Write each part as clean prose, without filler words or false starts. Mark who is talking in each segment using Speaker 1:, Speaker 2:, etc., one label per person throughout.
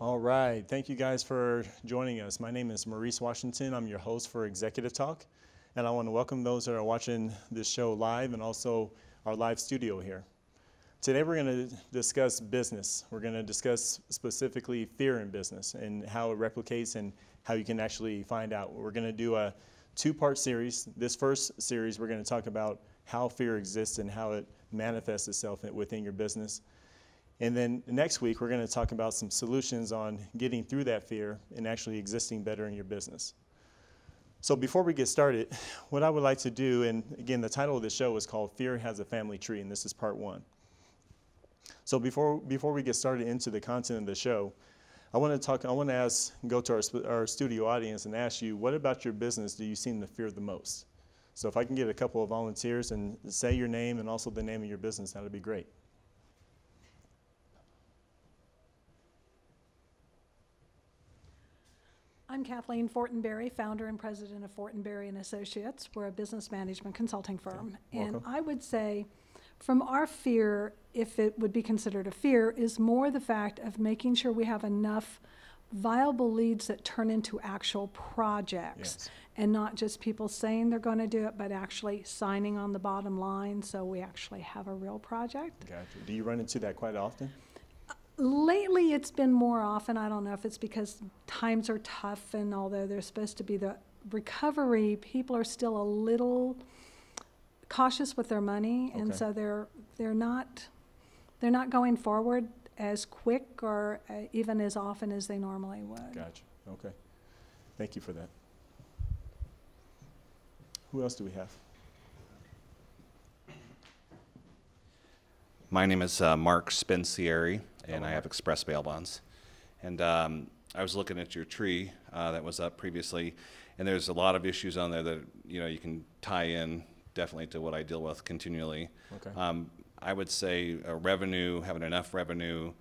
Speaker 1: All right, thank you guys for joining us. My name is Maurice Washington. I'm your host for Executive Talk, and I want to welcome those that are watching this show live and also our live studio here. Today we're going to discuss business. We're going to discuss specifically fear in business and how it replicates and how you can actually find out. We're going to do a two-part series. This first series we're going to talk about how fear exists and how it manifests itself within your business. And then next week, we're going to talk about some solutions on getting through that fear and actually existing better in your business. So before we get started, what I would like to do, and again, the title of the show is called Fear Has a Family Tree, and this is part one. So before we get started into the content of the show, I want to go to our studio audience and ask you, what about your business do you seem to fear the most? So if I can get a couple of volunteers and say your name and also the name of your business, that would be great.
Speaker 2: I'm Kathleen Fortenberry, founder and president of Fortenberry & Associates. We're a business management consulting firm.
Speaker 1: Okay.
Speaker 2: And I would say from our fear, if it would be considered a fear, is more the fact of making sure we have enough viable leads that turn into actual projects.
Speaker 1: Yes.
Speaker 2: And not just people saying they're going to do it, but actually signing on the bottom line so we actually have a real project.
Speaker 1: Gotcha. Do you run into that quite often?
Speaker 2: Lately, it's been more often. I don't know if it's because times are tough, and although there's supposed to be the recovery, people are still a little cautious with their money, and
Speaker 1: Okay.
Speaker 2: so they're not going forward as quick or even as often as they normally would.
Speaker 1: Gotcha. Okay. Thank you for that. Who else do we have?
Speaker 3: My name is Mark Spencieri, and I have Express Bail Bonds. And I was looking at your tree that was up previously, and there's a lot of issues on there that you can tie in definitely to what I deal with continually.
Speaker 1: Okay.
Speaker 3: I would say revenue, having enough revenue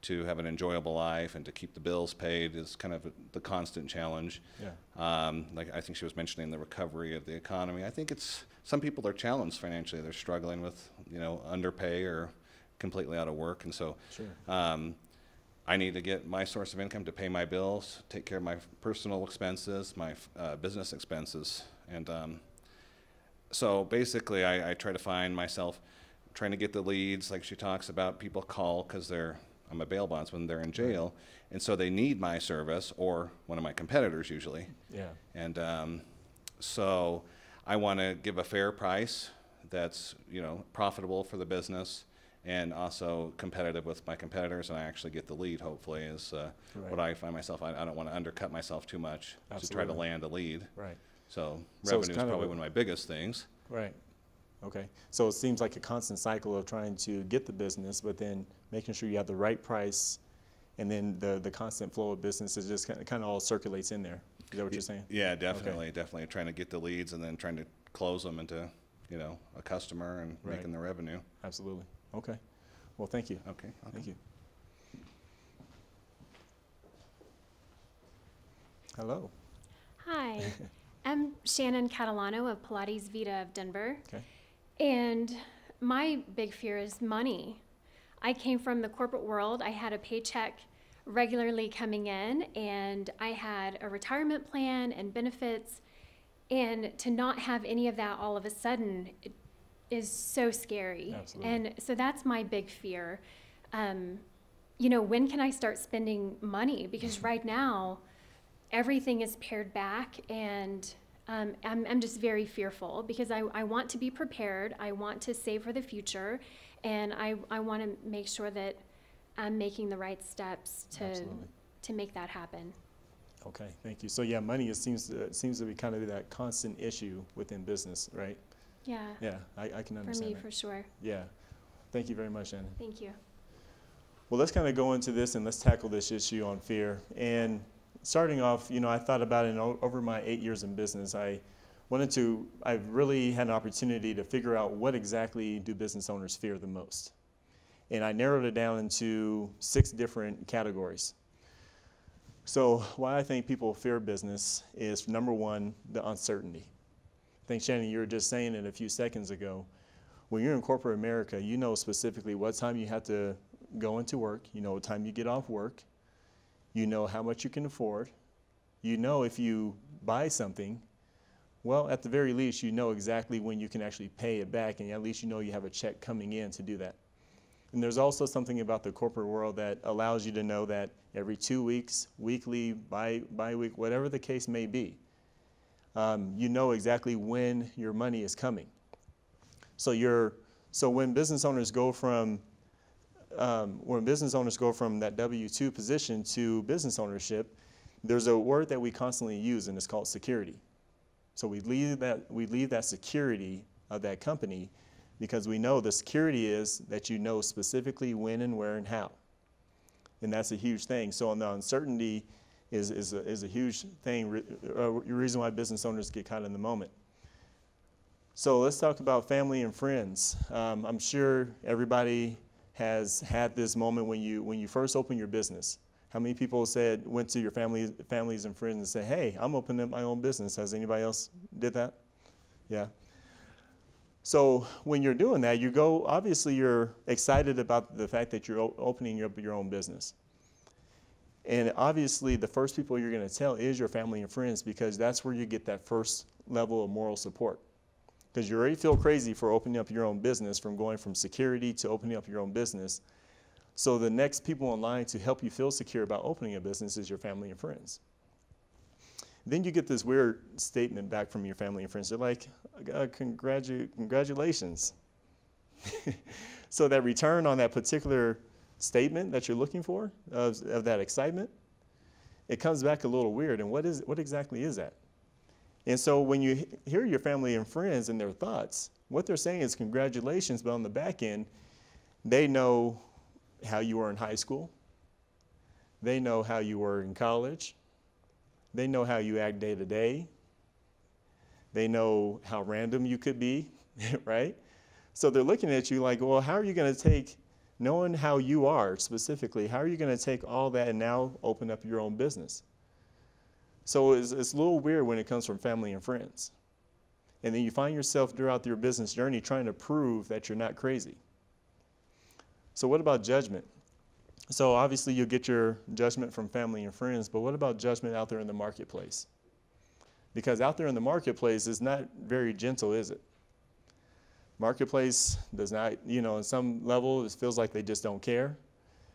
Speaker 3: to have an enjoyable life and to keep the bills paid is kind of the constant challenge.
Speaker 1: Yeah.
Speaker 3: Like I think she was mentioning the recovery of the economy. I think some people are challenged financially. They're struggling with underpay or completely out of work, and so
Speaker 1: Sure.
Speaker 3: I need to get my source of income to pay my bills, take care of my personal expenses, my business expenses, and so basically I try to find myself trying to get the leads, like she talks about. People call because I'm a bail bondsman, they're in jail, and so they need my service or one of my competitors usually.
Speaker 1: Yeah.
Speaker 3: And so I want to give a fair price that's profitable for the business and also competitive with my competitors, and I actually get the lead, hopefully, is
Speaker 1: Right.
Speaker 3: what I find myself. I don't want to undercut myself too much to try to
Speaker 1: Absolutely.
Speaker 3: land a lead.
Speaker 1: Right.
Speaker 3: So
Speaker 1: So it's
Speaker 3: revenue is
Speaker 1: kind of
Speaker 3: probably one of my biggest things.
Speaker 1: Right. Okay. So it seems like a constant cycle of trying to get the business, but then making sure you have the right price, and then the constant flow of business is just kind of all circulates in there. Is that what you're saying?
Speaker 3: Yeah, definitely, definitely trying to get the leads and then trying to close them into a customer and
Speaker 1: Right.
Speaker 3: making the revenue.
Speaker 1: Absolutely. Okay. Well, thank you.
Speaker 3: Okay.
Speaker 1: Thank you. Hello.
Speaker 4: Hi, I'm Shannon Catalano of Pilates Vita of Denver.
Speaker 1: Okay.
Speaker 4: And my big fear is money. I came from the corporate world. I had a paycheck regularly coming in, and I had a retirement plan and benefits. And to not have any of that all of a sudden is so scary.
Speaker 1: Absolutely.
Speaker 4: And so that's my big fear. When can I start spending money? Because right now, everything is pared back, and I'm just very fearful because I want to be prepared. I want to save for the future, and I want to make sure that I'm making the right steps
Speaker 1: Absolutely.
Speaker 4: to make that happen.
Speaker 1: Okay. Thank you. So yeah, money seems to be kind of that constant issue within business, right?
Speaker 4: Yeah.
Speaker 1: Yeah, I can
Speaker 4: For
Speaker 1: understand
Speaker 4: me,
Speaker 1: that.
Speaker 4: for sure.
Speaker 1: Yeah. Thank you very much, Shannon.
Speaker 4: Thank you.
Speaker 1: Well, let's kind of go into this and let's tackle this issue on fear. And starting off, I thought about it over my 8 years in business. I really had an opportunity to figure out what exactly do business owners fear the most. And I narrowed it down into 6 different categories. So why I think people fear business is, number one, the uncertainty. I think, Shannon, you were just saying it a few seconds ago. When you're in corporate America, you know specifically what time you have to go into work, you know what time you get off work, You know how much you can afford. You know if you buy something, well, at the very least, you know exactly when you can actually pay it back, and at least you know you have a check coming in to do that. And there's also something about the corporate world that allows you to know that every 2 weeks, weekly, bi-week, whatever the case may be, you know exactly when your money is coming. So when business owners go from that W-2 position to business ownership, there's a word that we constantly use, and it's called security. So we leave that security of that company because we know the security is that you know specifically when and where and how. And that's a huge thing. So the uncertainty is a huge thing, a reason why business owners get caught in the moment. So let's talk about family and friends. I'm sure everybody has had this moment when you first open your business. How many people went to your families and friends and said, hey, I'm opening up my own business? Has anybody else did that? Yeah. So when you're doing that, obviously you're excited about the fact that you're opening up your own business. And obviously the first people you're going to tell is your family and friends, because that's where you get that first level of moral support. Because you already feel crazy for opening up your own business, from going from security to opening up your own business. So the next people in line to help you feel secure about opening a business is your family and friends. Then you get this weird statement back from your family and friends. They're like, congratulations. So that return on that particular statement that you're looking for, of that excitement, it comes back a little weird. And what exactly is that? And so when you hear your family and friends and their thoughts, what they're saying is congratulations, but on the back end, they know how you were in high school. They know how you were in college. They know how you act day to day. They know how random you could be, right? So they're looking at you like, well, how are you going to take, knowing how you are specifically, how are you going to take all that and now open up your own business? So it's a little weird when it comes from family and friends. And then you find yourself throughout your business journey trying to prove that you're not crazy. So what about judgment? So obviously you'll get your judgment from family and friends, but what about judgment out there in the marketplace? Because out there in the marketplace is not very gentle, is it? Marketplace does not, in some level, it feels like they just don't care,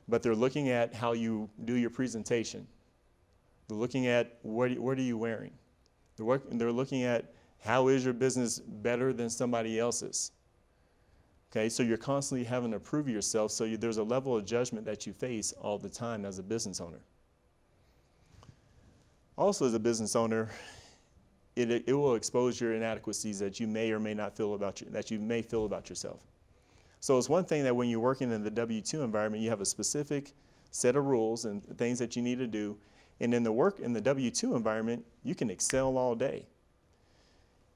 Speaker 1: but they're looking at how you do your presentation. They're looking at what are you wearing? They're looking at how is your business better than somebody else's? Okay, so you're constantly having to prove yourself, so there's a level of judgment that you face all the time as a business owner. Also, as a business owner, it will expose your inadequacies that you may or may not feel about yourself. So it's one thing that when you're working in the W-2 environment, you have a specific set of rules and things that you need to do, and in the W-2 environment, you can excel all day.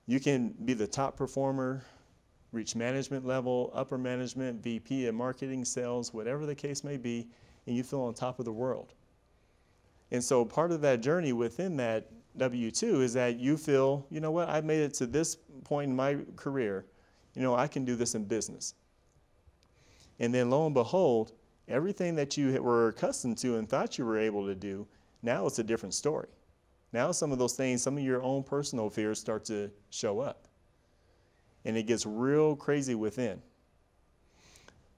Speaker 1: You can be the top performer, reach management level, upper management, VP of marketing, sales, whatever the case may be, and you feel on top of the world. And so part of that journey within that W-2 is that you feel, you know what, I've made it to this point in my career, I can do this in business. And then lo and behold, everything that you were accustomed to and thought you were able to do, now it's a different story. Now some of those things, some of your own personal fears start to show up. And it gets real crazy within.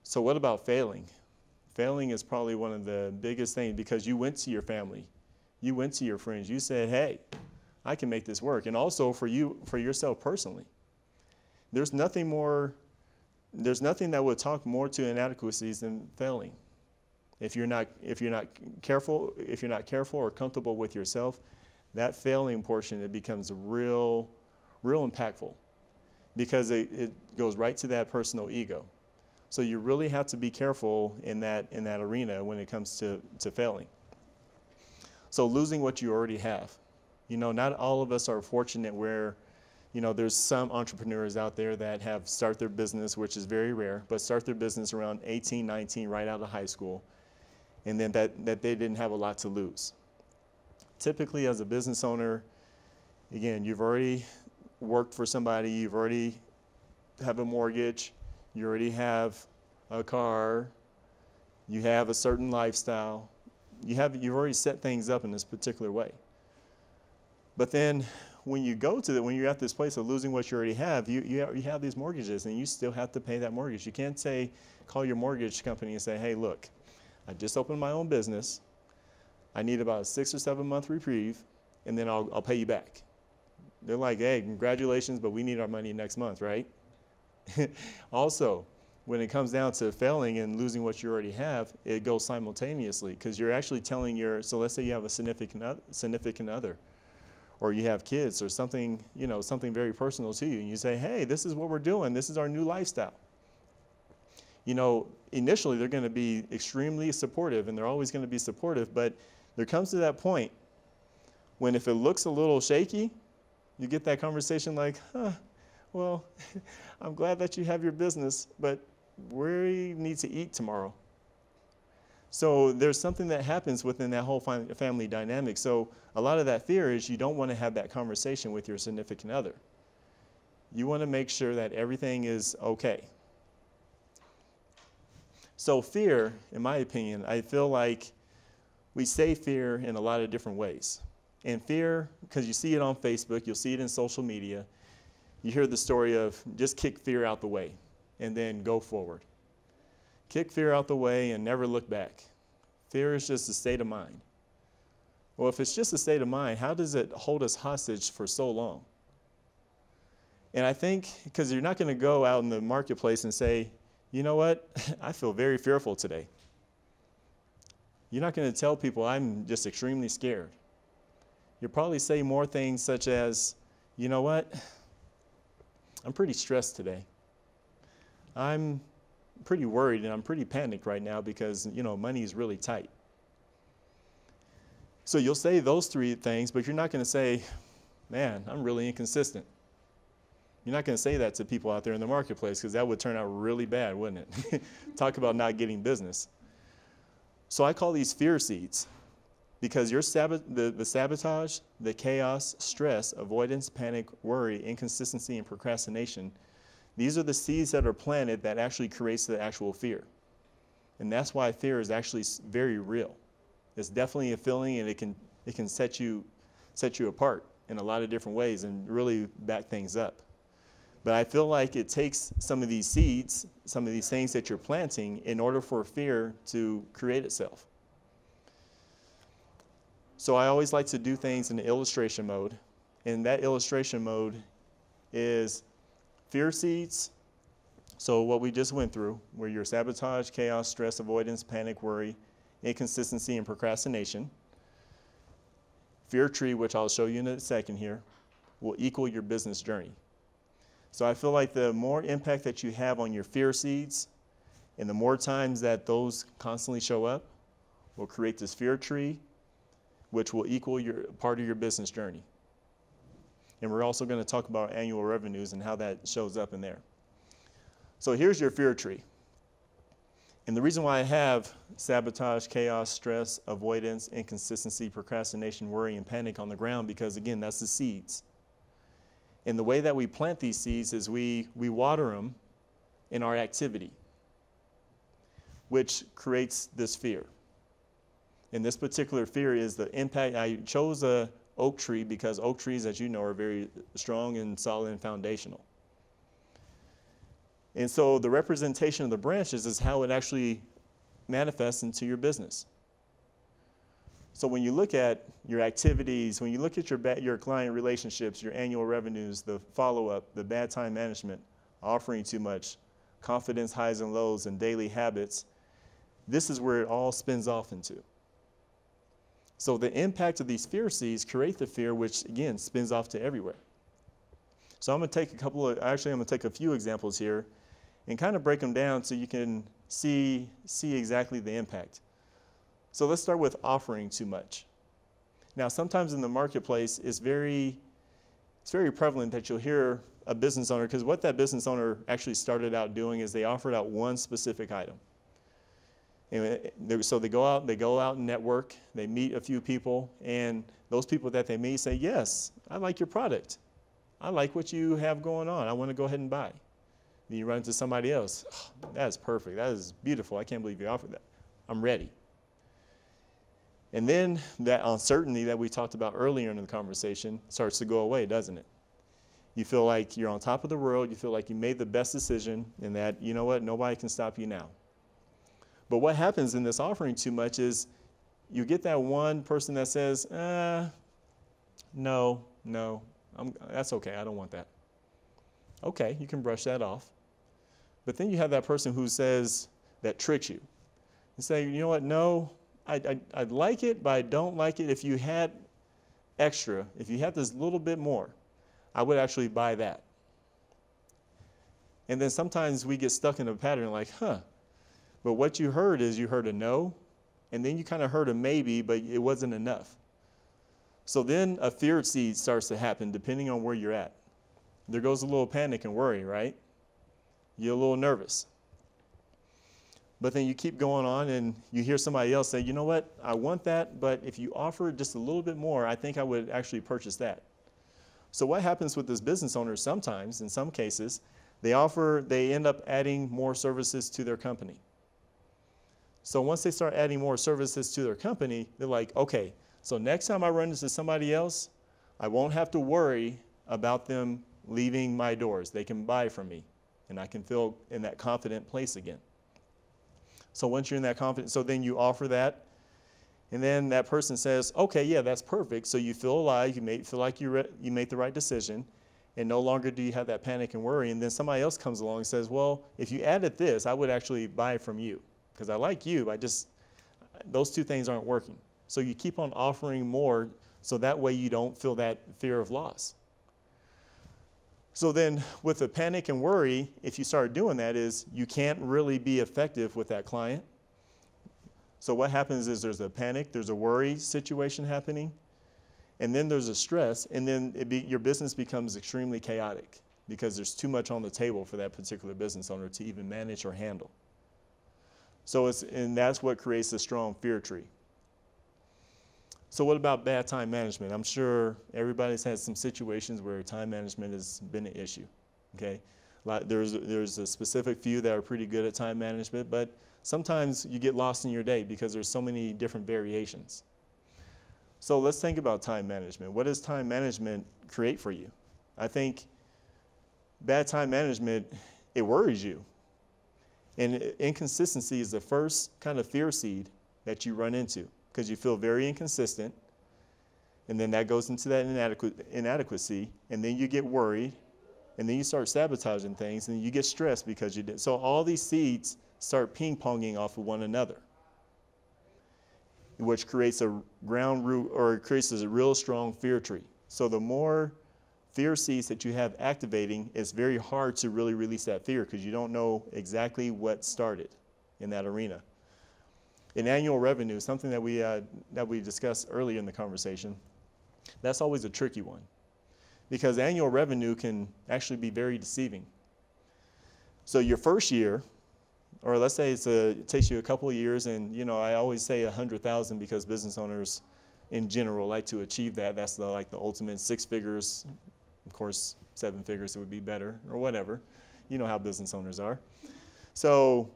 Speaker 1: So what about failing? Failing is probably one of the biggest things, because you went to your family, you went to your friends, you said, hey, I can make this work. And also for yourself personally. There's nothing that would talk more to inadequacies than failing. If you're not careful or comfortable with yourself, that failing portion, it becomes real impactful. Because it goes right to that personal ego. So you really have to be careful in that arena when it comes to failing. So losing what you already have. Not all of us are fortunate where, there's some entrepreneurs out there that have start their business, which is very rare, but start their business around 18, 19, right out of high school, and then that they didn't have a lot to lose. Typically, as a business owner, again, you've already worked for somebody, you've already have a mortgage, you already have a car, you have a certain lifestyle, you've already set things up in this particular way. But then when when you're at this place of losing what you already have, you have these mortgages and you still have to pay that mortgage. You can't call your mortgage company and say, hey, look, I just opened my own business. I need about a 6 or 7 month reprieve, and then I'll pay you back. They're like, hey, congratulations, but we need our money next month, right? Also, when it comes down to failing and losing what you already have, it goes simultaneously, because you're actually telling so let's say you have a significant other, or you have kids or something, something very personal to you, and you say, hey, this is what we're doing. This is our new lifestyle. Initially they're going to be extremely supportive, and they're always going to be supportive, but there comes to that point when if it looks a little shaky, you get that conversation like, well, I'm glad that you have your business, but we need to eat tomorrow. So there's something that happens within that whole family dynamic. So a lot of that fear is you don't want to have that conversation with your significant other. You want to make sure that everything is okay. So fear, in my opinion, I feel like we say fear in a lot of different ways. And fear, because you see it on Facebook, you'll see it in social media, you hear the story of just kick fear out the way and then go forward. Kick fear out the way and never look back. Fear is just a state of mind. Well, if it's just a state of mind, how does it hold us hostage for so long? And I think because you're not going to go out in the marketplace and say, you know what, I feel very fearful today. You're not going to tell people I'm just extremely scared. You'll probably say more things such as, you know what, I'm pretty stressed today. I'm pretty worried and I'm pretty panicked right now because, money is really tight. So you'll say those three things, but you're not going to say, man, I'm really inconsistent. You're not going to say that to people out there in the marketplace because that would turn out really bad, wouldn't it? Talk about not getting business. So I call these fear seeds because the sabotage, the chaos, stress, avoidance, panic, worry, inconsistency, and procrastination, these are the seeds that are planted that actually creates the actual fear. And that's why fear is actually very real. It's definitely a feeling, and it can set you apart in a lot of different ways and really back things up. But I feel like it takes some of these seeds, some of these things that you're planting in order for fear to create itself. So I always like to do things in the illustration mode. And that illustration mode is fear seeds. So what we just went through, where your sabotage, chaos, stress, avoidance, panic, worry, inconsistency, and procrastination. Fear tree, which I'll show you in a second here, will equal your business journey. So I feel like the more impact that you have on your fear seeds and the more times that those constantly show up will create this fear tree, which will equal part of your business journey. And we're also going to talk about annual revenues and how that shows up in there. So here's your fear tree. And the reason why I have sabotage, chaos, stress, avoidance, inconsistency, procrastination, worry, and panic on the ground, because again, that's the seeds. And the way that we plant these seeds is we water them in our activity, which creates this fear. And this particular fear is the impact. I chose a oak tree because oak trees, as you know, are very strong and solid and foundational. And so the representation of the branches is how it actually manifests into your business. So when you look at your activities, when you look at your client relationships, your annual revenues, the follow-up, the bad time management, offering too much, confidence highs and lows, and daily habits, this is where it all spins off into. So the impact of these fear seeds create the fear, which again spins off to everywhere. So I'm going to take I'm going to take a few examples here and kind of break them down so you can see exactly the impact. So let's start with offering too much. Now, sometimes in the marketplace, it's very prevalent that you'll hear a business owner, because what that business owner actually started out doing is they offered out one specific item. And so they go out and network, they meet a few people, and those people that they meet say, yes, I like your product. I like what you have going on. I want to go ahead and buy. Then you run into somebody else. Oh, that is perfect. That is beautiful. I can't believe you offered that. I'm ready. And then that uncertainty that we talked about earlier in the conversation starts to go away, doesn't it? You feel like you're on top of the world. You feel like you made the best decision and that, you know what, nobody can stop you now. But what happens in this offering too much is you get that one person that says, no, that's okay, I don't want that. Okay, you can brush that off. But then you have that person who says, that tricks you. And say, you know what, no, I'd like it, but I don't like it. If you had extra, if you had this little bit more, I would actually buy that. And then sometimes we get stuck in a pattern like, but what you heard is you heard a no, and then you kind of heard a maybe, but it wasn't enough. So then a fear seed starts to happen depending on where you're at. There goes a little panic and worry, right? You're a little nervous. But then you keep going on and you hear somebody else say, you know what, I want that, but if you offer just a little bit more, I think I would actually purchase that. So what happens with this business owner sometimes, in some cases, they end up adding more services to their company. So once they start adding more services to their company, they're like, okay, so next time I run into somebody else, I won't have to worry about them leaving my doors. They can buy from me, and I can feel in that confident place again. So once you're in that confidence, so then you offer that, and then that person says, okay, yeah, that's perfect. So you feel alive, feel like you made the right decision, and no longer do you have that panic and worry. And then somebody else comes along and says, well, if you added this, I would actually buy from you because I like you. Those two things aren't working. So you keep on offering more so that way you don't feel that fear of loss. So then with the panic and worry, if you start doing that, is you can't really be effective with that client. So what happens is there's a panic, there's a worry situation happening, and then there's a stress, and then your business becomes extremely chaotic because there's too much on the table for that particular business owner to even manage or handle. So and that's what creates a strong fear tree. So what about bad time management? I'm sure everybody's had some situations where time management has been an issue, okay? There's a specific few that are pretty good at time management, but sometimes you get lost in your day because there's so many different variations. So let's think about time management. What does time management create for you? I think bad time management, it worries you. And inconsistency is the first kind of fear seed that you run into, because you feel very inconsistent, and then that goes into that inadequacy, and then you get worried, and then you start sabotaging things, and you get stressed because you did. So all these seeds start ping-ponging off of one another, which creates a ground root, or it creates a real strong fear tree. So the more fear seeds that you have activating, it's very hard to really release that fear because you don't know exactly what started in that arena. In annual revenue, something that we discussed earlier in the conversation, that's always a tricky one because annual revenue can actually be very deceiving. So your first year, or let's say it takes you a couple of years, and I always say 100,000 because business owners in general like to achieve that. That's the ultimate 6 figures. Of course, 7 figures, it would be better, or whatever. You know how business owners are. So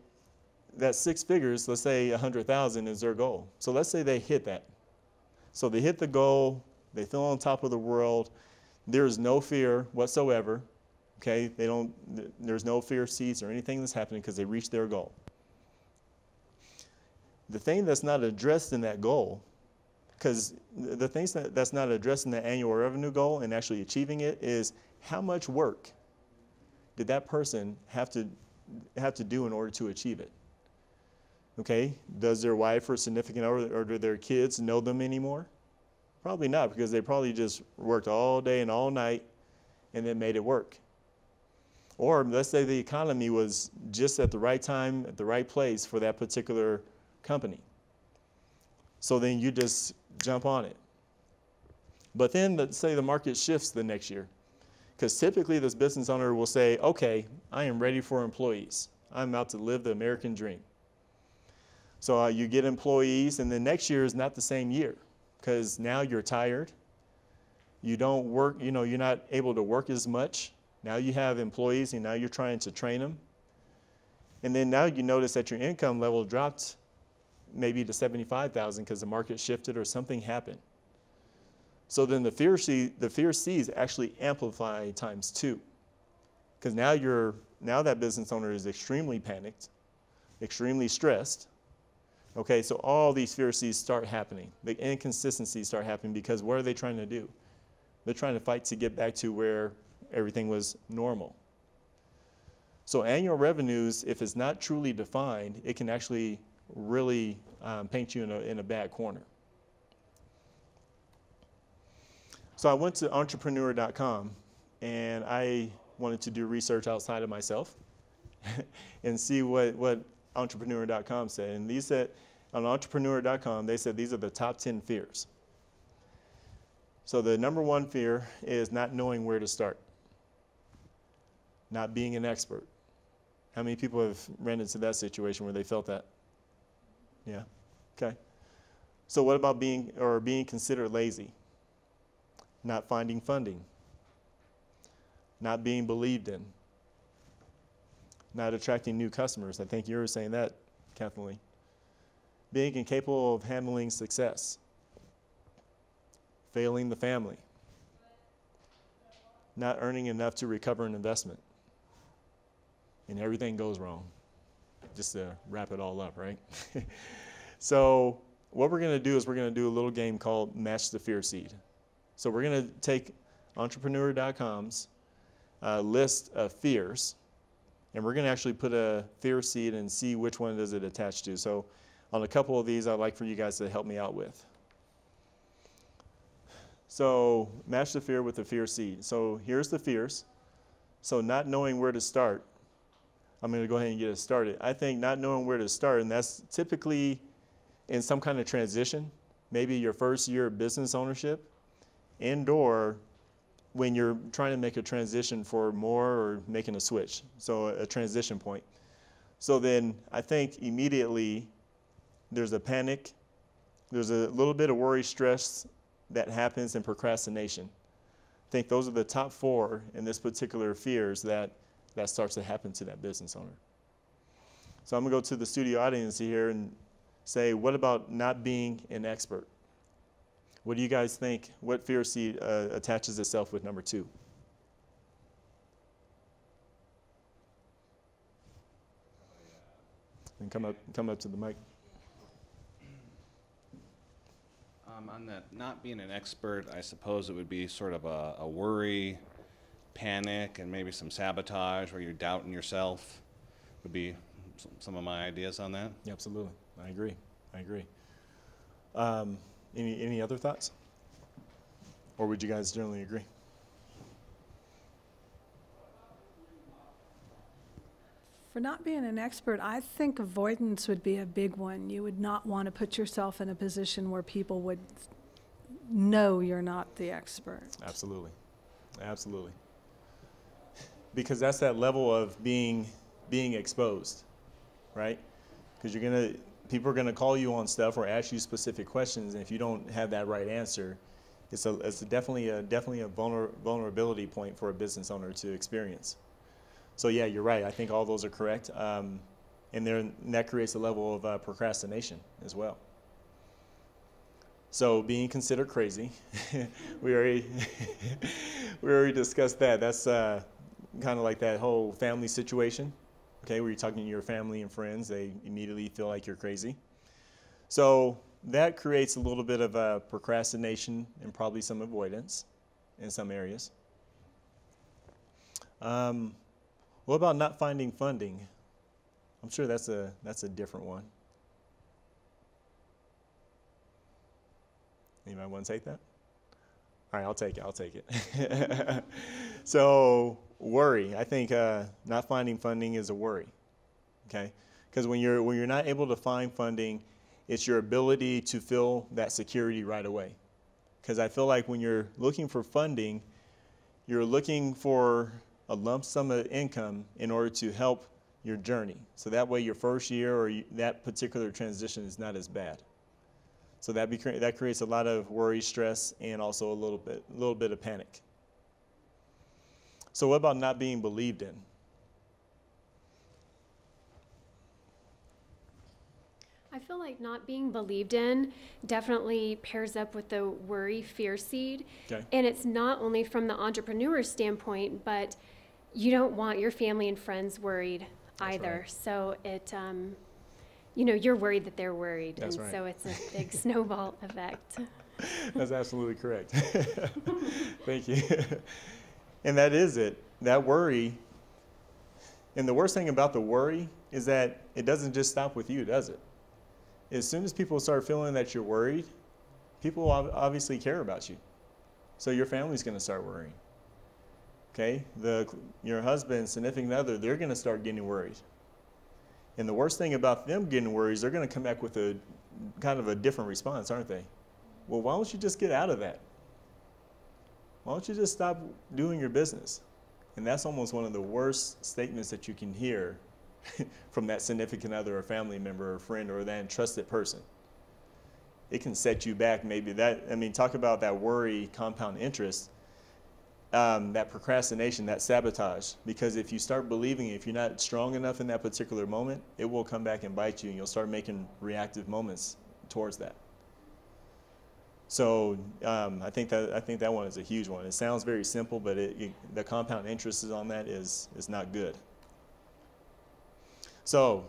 Speaker 1: that 6 figures, let's say 100,000 is their goal. So let's say they hit that. So they hit the goal, they feel on top of the world. There's no fear whatsoever. Okay, there's no fear seeds or anything that's happening because they reached their goal. The thing that's not addressed in that goal, because the things that's not addressed in the annual revenue goal and actually achieving it is how much work did that person have to do in order to achieve it? Okay, does their wife or significant other or do their kids know them anymore? Probably not, because they probably just worked all day and all night and then made it work. Or let's say the economy was just at the right time, at the right place for that particular company. So then you just jump on it. But then let's say the market shifts the next year. Because typically this business owner will say, okay, I am ready for employees. I'm about to live the American dream. So you get employees, and then next year is not the same year because now you're tired. You don't work, you're not able to work as much. Now you have employees, and now you're trying to train them. And then now you notice that your income level dropped maybe to 75,000 because the market shifted or something happened. So then the fear C's actually amplify times 2, because now that business owner is extremely panicked, extremely stressed. Okay, so all these fear C's start happening. The inconsistencies start happening because what are they trying to do? They're trying to fight to get back to where everything was normal. So annual revenues, if it's not truly defined, it can actually really paint you in a bad corner. So I went to entrepreneur.com and I wanted to do research outside of myself and see what entrepreneur.com said. And these said, on entrepreneur.com, they said these are the top 10 fears. So the number 1 fear is not knowing where to start, not being an expert. How many people have ran into that situation where they felt that? Yeah, okay. So what about being considered lazy? Not finding funding, not being believed in, not attracting new customers. I think you were saying that, Kathleen. Being incapable of handling success, failing the family, not earning enough to recover an investment, and everything goes wrong. Just to wrap it all up, right? So what we're going to do is we're going to do a little game called Match the Fear Seed. So we're going to take entrepreneur.com's list of fears, and we're going to actually put a fear seed and see which one does it attach to. So on a couple of these, I'd like for you guys to help me out with. So match the fear with the fear seed. So here's the fears. So not knowing where to start. I'm going to go ahead and get it started. I think not knowing where to start, and that's typically in some kind of transition, maybe your first year of business ownership, and/or when you're trying to make a transition for more or making a switch, so a transition point. So then I think immediately there's a panic, there's a little bit of worry, stress that happens, and procrastination. I think those are the top 4 in this particular fears that starts to happen to that business owner. So I'm going to go to the studio audience here and say, what about not being an expert? What do you guys think? What fear seed attaches itself with number 2? And come up to the mic.
Speaker 3: On that not being an expert, I suppose it would be sort of a worry, panic, and maybe some sabotage where you're doubting yourself would be some of my ideas on that.
Speaker 1: Yeah, absolutely. I agree. Any other thoughts? Or would you guys generally agree?
Speaker 2: For not being an expert, I think avoidance would be a big one. You would not want to put yourself in a position where people would know you're not the expert.
Speaker 1: Absolutely. Because that's that level of being exposed, right? Because people are gonna call you on stuff or ask you specific questions, and if you don't have that right answer, it's definitely a vulnerability point for a business owner to experience. So yeah, you're right. I think all those are correct, and that creates a level of procrastination as well. So being considered crazy, we already discussed that. That's kind of like that whole family situation, okay, where you're talking to your family and friends, they immediately feel like you're crazy. So that creates a little bit of procrastination and probably some avoidance in some areas. What about not finding funding? I'm sure that's a different one. Anybody want to take that? All right, I'll take it. So worry. I think not finding funding is a worry. Okay, because when you're not able to find funding, it's your ability to feel that security right away. Because I feel like when you're looking for funding, you're looking for a lump sum of income in order to help your journey. So that way your first year or that particular transition is not as bad. So that creates a lot of worry, stress, and also a little bit of panic. So what about not being believed in?
Speaker 4: I feel like not being believed in definitely pairs up with the worry fear seed.
Speaker 1: Okay.
Speaker 4: And it's not only from the entrepreneur standpoint, but you don't want your family and friends worried
Speaker 1: That's
Speaker 4: either.
Speaker 1: right.
Speaker 4: So it, you know, you're worried that they're worried.
Speaker 1: That's
Speaker 4: and
Speaker 1: right.
Speaker 4: so it's a big snowball effect.
Speaker 1: That's absolutely correct. Thank you. And that is it. That worry. And the worst thing about the worry is that it doesn't just stop with you, does it? As soon as people start feeling that you're worried, people obviously care about you. So your family's going to start worrying. Okay? Your husband, significant other, they're going to start getting worried. And the worst thing about them getting worried is they're going to come back with a kind of a different response, aren't they? Well, why don't you just get out of that? Why don't you just stop doing your business? And that's almost one of the worst statements that you can hear from that significant other or family member or friend or that trusted person. It can set you back maybe. Talk about that worry, compound interest, that procrastination, that sabotage. Because if you start believing, if you're not strong enough in that particular moment, it will come back and bite you and you'll start making reactive moments towards that. So I think that one is a huge one. It sounds very simple, but the compound interest on that is not good. So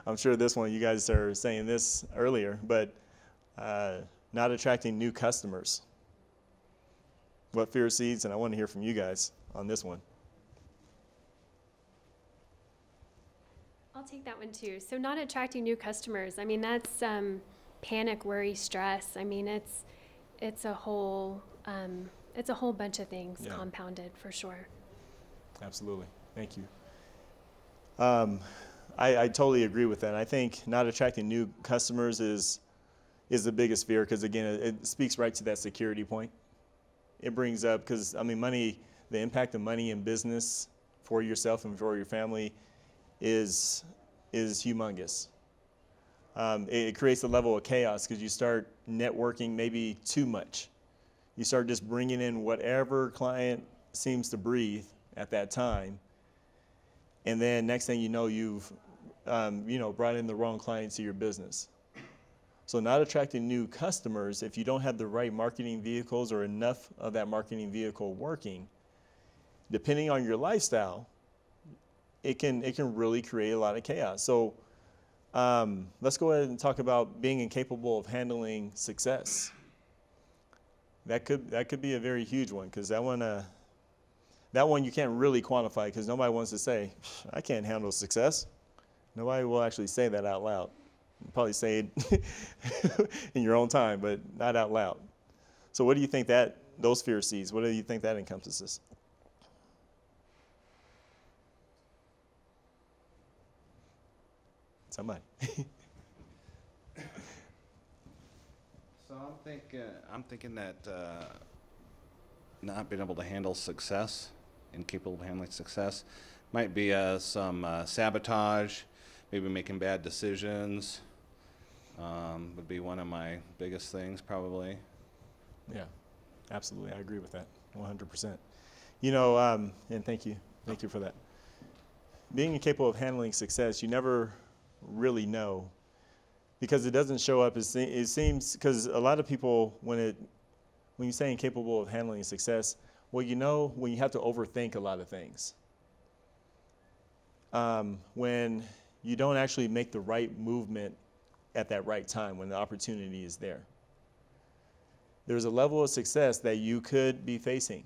Speaker 1: I'm sure this one, you guys are saying this earlier, but not attracting new customers. What fear seeds? And I want to hear from you guys on this one.
Speaker 4: I'll take that one too. So not attracting new customers. I mean, that's panic, worry, stress. I mean, it's a whole bunch of things compounded for sure.
Speaker 1: Absolutely. Thank you. I totally agree with that. I think not attracting new customers is the biggest fear because, again, it speaks right to that security point. It brings up, because, I mean, money, the impact of money in business for yourself and for your family is humongous. It creates a level of chaos because you start networking maybe too much. You start just bringing in whatever client seems to breathe at that time. And then next thing you know, you've brought in the wrong client to your business. So not attracting new customers, if you don't have the right marketing vehicles or enough of that marketing vehicle working, depending on your lifestyle, it can really create a lot of chaos. So let's go ahead and talk about being incapable of handling success. That could be a very huge one, because that one you can't really quantify, because nobody wants to say, I can't handle success. Nobody will actually say that out loud. You'll probably say it in your own time, but not out loud. So what do you think those fear seeds, what do you think that encompasses? Somebody.
Speaker 3: So I'm thinking that not being able to handle success, incapable of handling success, might be some sabotage, maybe making bad decisions. Would be one of my biggest things, probably.
Speaker 1: Yeah, absolutely. I agree with that 100%. And thank you for that. Being incapable of handling success, you never really know, because it doesn't show up. It seems, because a lot of people, when you say incapable of handling success, well, when you have to overthink a lot of things. When you don't actually make the right movement at that right time, when the opportunity is there. There's a level of success that you could be facing.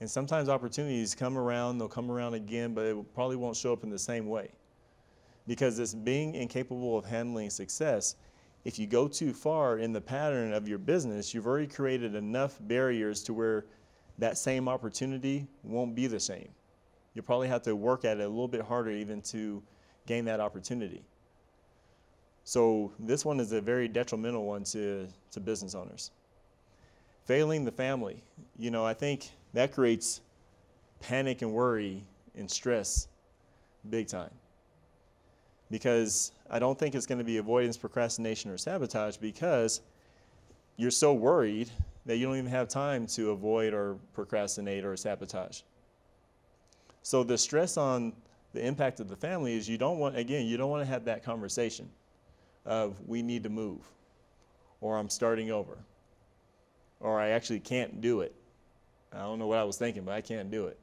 Speaker 1: And sometimes opportunities come around, they'll come around again, but it probably won't show up in the same way. Because it's being incapable of handling success. If you go too far in the pattern of your business, you've already created enough barriers to where that same opportunity won't be the same. You'll probably have to work at it a little bit harder even to gain that opportunity. So this one is a very detrimental one to business owners. Failing the family. I think that creates panic and worry and stress big time. Because I don't think it's going to be avoidance, procrastination, or sabotage, because you're so worried that you don't even have time to avoid or procrastinate or sabotage. So the stress on the impact of the family is you don't want to have that conversation. of we need to move, or I'm starting over, or I actually can't do it. I don't know what I was thinking, but I can't do it.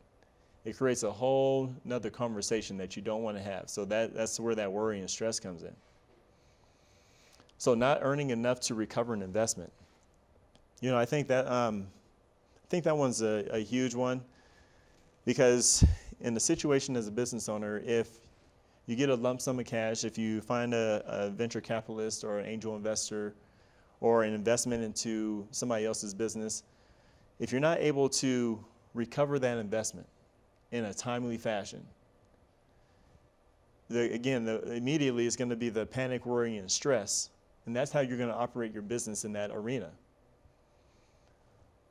Speaker 1: It creates a whole nother conversation that you don't want to have. So that's where that worry and stress comes in. So not earning enough to recover an investment. You know, I think that one's a huge one, because in the situation as a business owner, if you get a lump sum of cash, if you find a venture capitalist or an angel investor or an investment into somebody else's business, if you're not able to recover that investment in a timely fashion, immediately it's going to be the panic, worry, and stress. And that's how you're going to operate your business in that arena.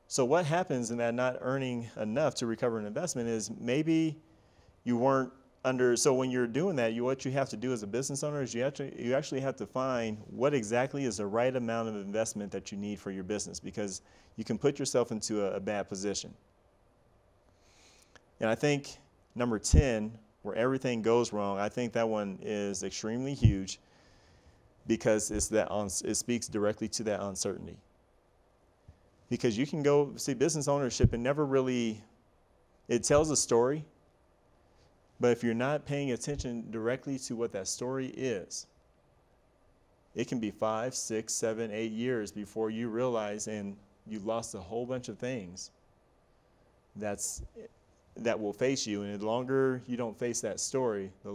Speaker 1: So what happens in that not earning enough to recover an investment is maybe you weren't under, so when you're doing that, what you have to do as a business owner is you actually have to find what exactly is the right amount of investment that you need for your business, because you can put yourself into a bad position. And I think number 10, where everything goes wrong, I think that one is extremely huge, because it speaks directly to that uncertainty. Because you can go see business ownership and never really, it tells a story, but if you're not paying attention directly to what that story is, it can be 5, 6, 7, 8 years before you realize and you lost a whole bunch of things that will face you. And the longer you don't face that story, the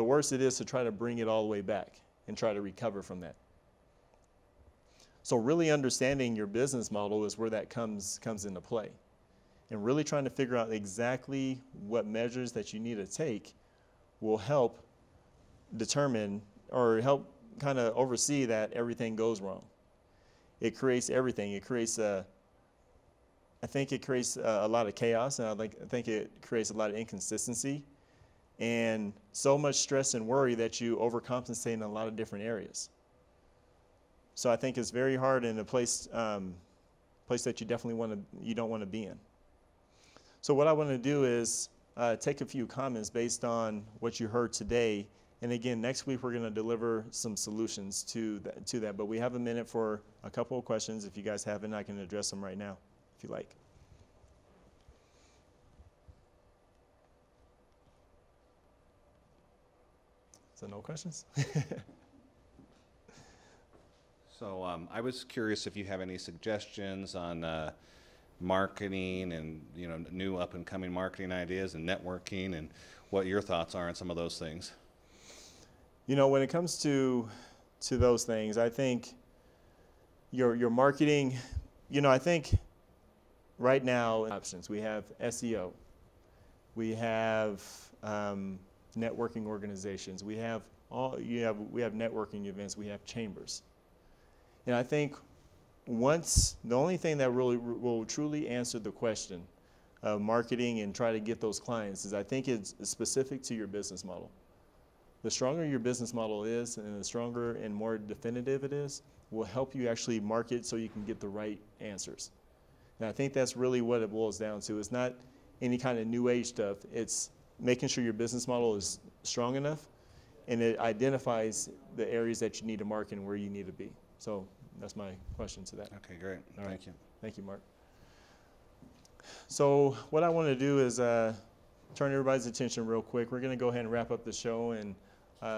Speaker 1: worse it is to try to bring it all the way back and try to recover from that. So really understanding your business model is where that comes into play. And really trying to figure out exactly what measures that you need to take will help determine or help kind of oversee that everything goes wrong. It creates everything. I think it creates a lot of chaos, and I think it creates a lot of inconsistency and so much stress and worry that you overcompensate in a lot of different areas. So I think it's very hard in a place that you don't want to be in. So what I want to do is take a few comments based on what you heard today. And again, next week we're going to deliver some solutions to that. But we have a minute for a couple of questions. If you guys haven't, I can address them right now, if you like. So no questions?
Speaker 3: So I was curious if you have any suggestions on marketing and new up and coming marketing ideas and networking, and what your thoughts are on some of those things.
Speaker 1: When it comes to those things, I think your marketing, I think right now options. We have SEO, we have networking organizations, we have networking events, we have chambers. And I think the only thing that really will truly answer the question of marketing and try to get those clients is, I think it's specific to your business model. The stronger your business model is and the stronger and more definitive it is, will help you actually market so you can get the right answers. And I think that's really what it boils down to. It's not any kind of new age stuff. It's making sure your business model is strong enough and it identifies the areas that you need to market and where you need to be. So that's my question to that.
Speaker 3: Okay, great. Thank you.
Speaker 1: Thank you, Mark. So what I want to do is turn everybody's attention real quick. We're going to go ahead and wrap up the show and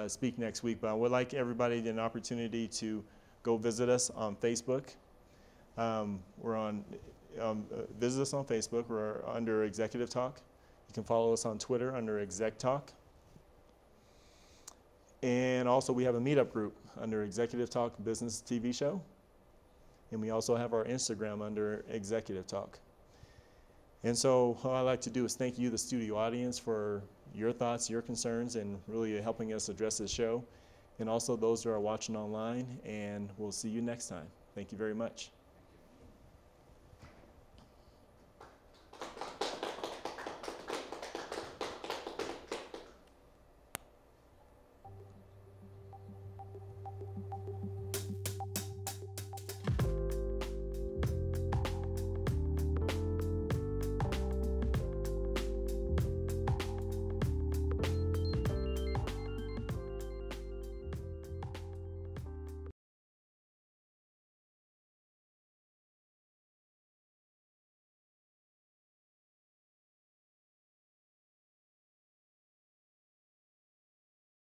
Speaker 1: speak next week. But I would like everybody an opportunity to go visit us on Facebook. Visit us on Facebook. We're under Executive Talk. You can follow us on Twitter under Exec Talk. And also we have a meetup group under Executive Talk Business TV Show. And we also have our Instagram under Executive Talk. And so what I'd like to do is thank you, the studio audience, for your thoughts, your concerns, and really helping us address this show. And also those who are watching online, and we'll see you next time. Thank you very much.